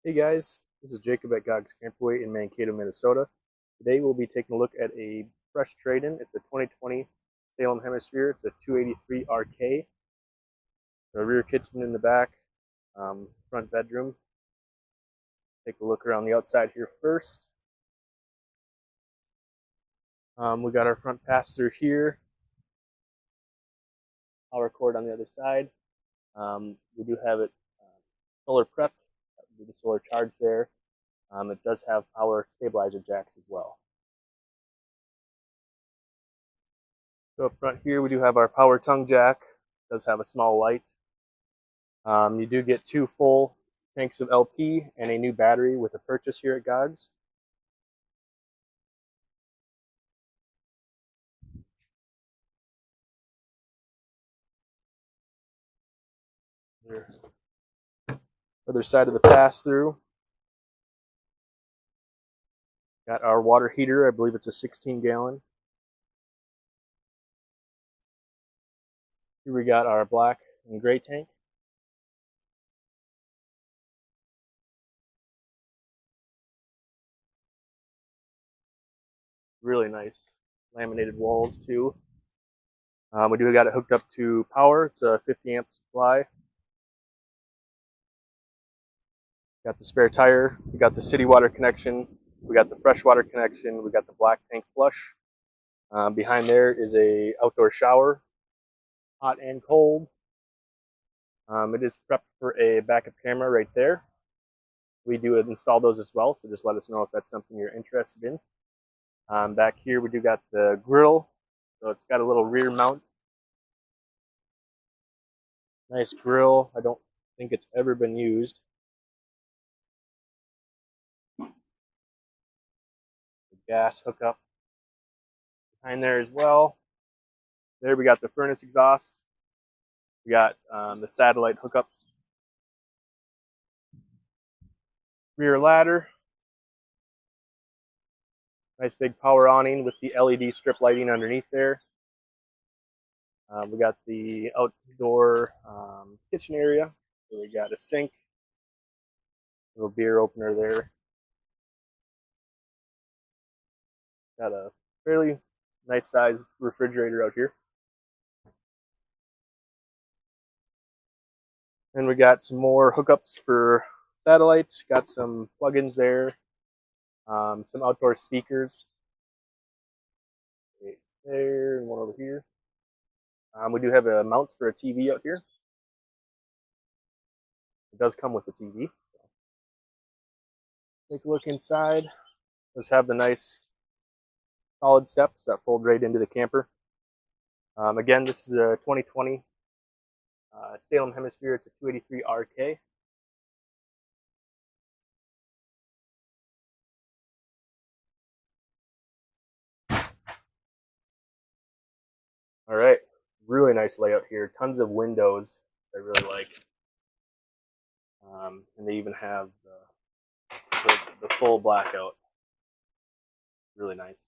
Hey guys, this is Jacob at Gog's Camperway in Mankato, Minnesota. Today we'll be taking a look at a fresh trade-in. It's a 2020 Salem Hemisphere. It's a 283 RK. A rear kitchen in the back, front bedroom. Take a look around the outside here first. We got our front pass-through here. Power cord on the other side. We do have it solar prepped. The solar charge there. It does have power stabilizer jacks as well. So up front here we do have our power tongue jack. It does have a small light. You do get 2 full tanks of LP and a new battery with a purchase here at Gog's. Other side of the pass-through. Got our water heater. I believe it's a 16-gallon. Here we got our black and gray tank. Really nice laminated walls too. We do got it hooked up to power. It's a 50 amp supply. Got the spare tire. We got the city water connection. We got the fresh water connection. We got the black tank flush. Behind there is a outdoor shower, hot and cold. It is prepped for a backup camera right there. We do install those as well, so just let us know if that's something you're interested in. Back here we do got the grill, so it's got a little rear mount. Nice grill. I don't think it's ever been used. Gas hookup behind there as well. There we got the furnace exhaust. We got the satellite hookups. Rear ladder. Nice big power awning with the LED strip lighting underneath there. We got the outdoor kitchen area. So we got a sink, little beer opener there. Got a fairly nice size refrigerator out here. And we got some more hookups for satellites. Got some plugins there. Some outdoor speakers. Right there and one over here. We do have a mount for a TV out here. It does come with a TV. So. Take a look inside. Let's have the nice solid steps that fold right into the camper. Again, this is a 2020 Salem Hemisphere. It's a 283 RK. All right, really nice layout here. Tons of windows I really like. And they even have the full blackout. Really nice.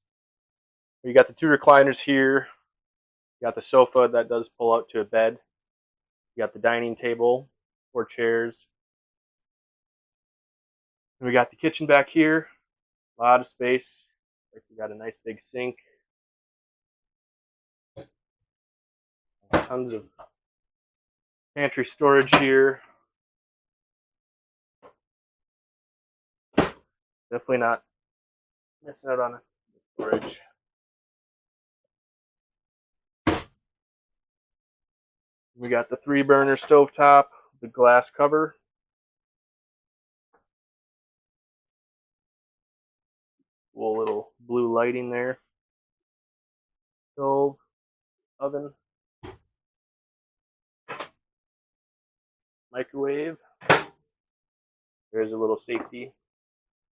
You got the 2 recliners here. You got the sofa that does pull out to a bed. You got the dining table, 4 chairs. And we got the kitchen back here. A lot of space. We got a nice big sink. Tons of pantry storage here. Definitely not missing out on storage. We got the 3-burner stovetop, the glass cover. Cool little blue lighting there. Stove, oven, microwave. There's a little safety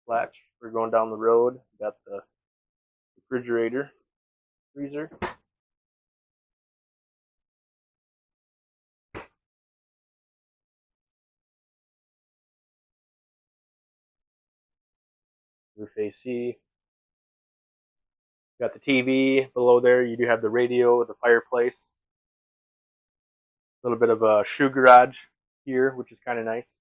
latch for going down the road. Got the refrigerator, freezer. Roof AC. Got the TV below there. You do have the radio, the fireplace. A little bit of a shoe garage here, which is kind of nice.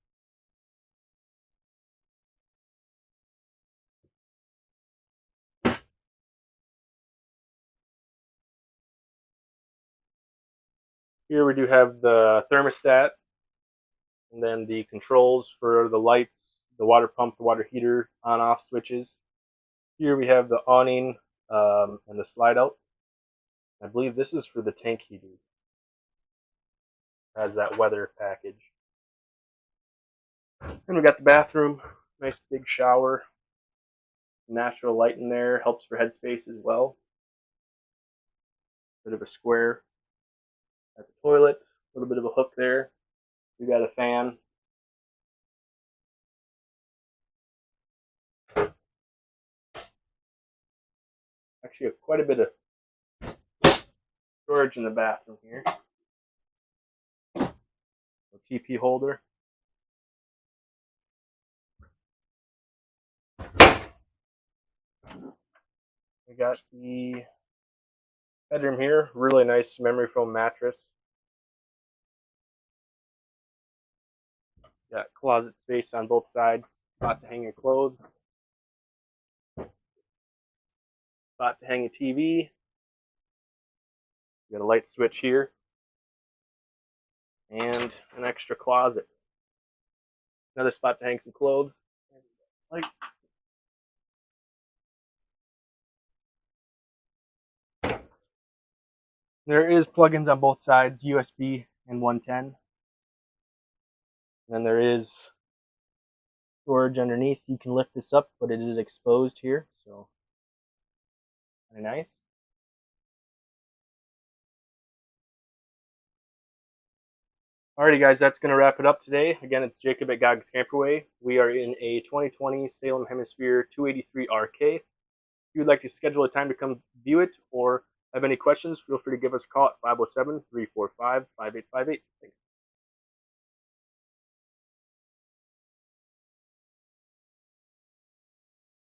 Here we do have the thermostat, and then the controls for the lights, the water pump, the water heater on-off switches. Here we have the awning and the slide out. I believe this is for the tank heater. It has that weather package. And we got the bathroom, nice big shower, natural light in there, helps for headspace as well. Bit of a square at the toilet, a little bit of a hook there. We got a fan. Actually, quite a bit of storage in the bathroom here. A TP holder. We got the bedroom here, really nice memory foam mattress. Got closet space on both sides, spot to hang your clothes, spot to hang a TV. You got a light switch here, and an extra closet. Another spot to hang some clothes. Like, there is plugins on both sides, USB and 110. And then there is storage underneath. You can lift this up, but it is exposed here, so very nice. Alrighty guys, that's going to wrap it up today. Again, it's Jacob at Gog's Camperway. We are in a 2020 Salem Hemisphere 283 RK. If you would like to schedule a time to come view it or have any questions, feel free to give us a call at 507-345-5858.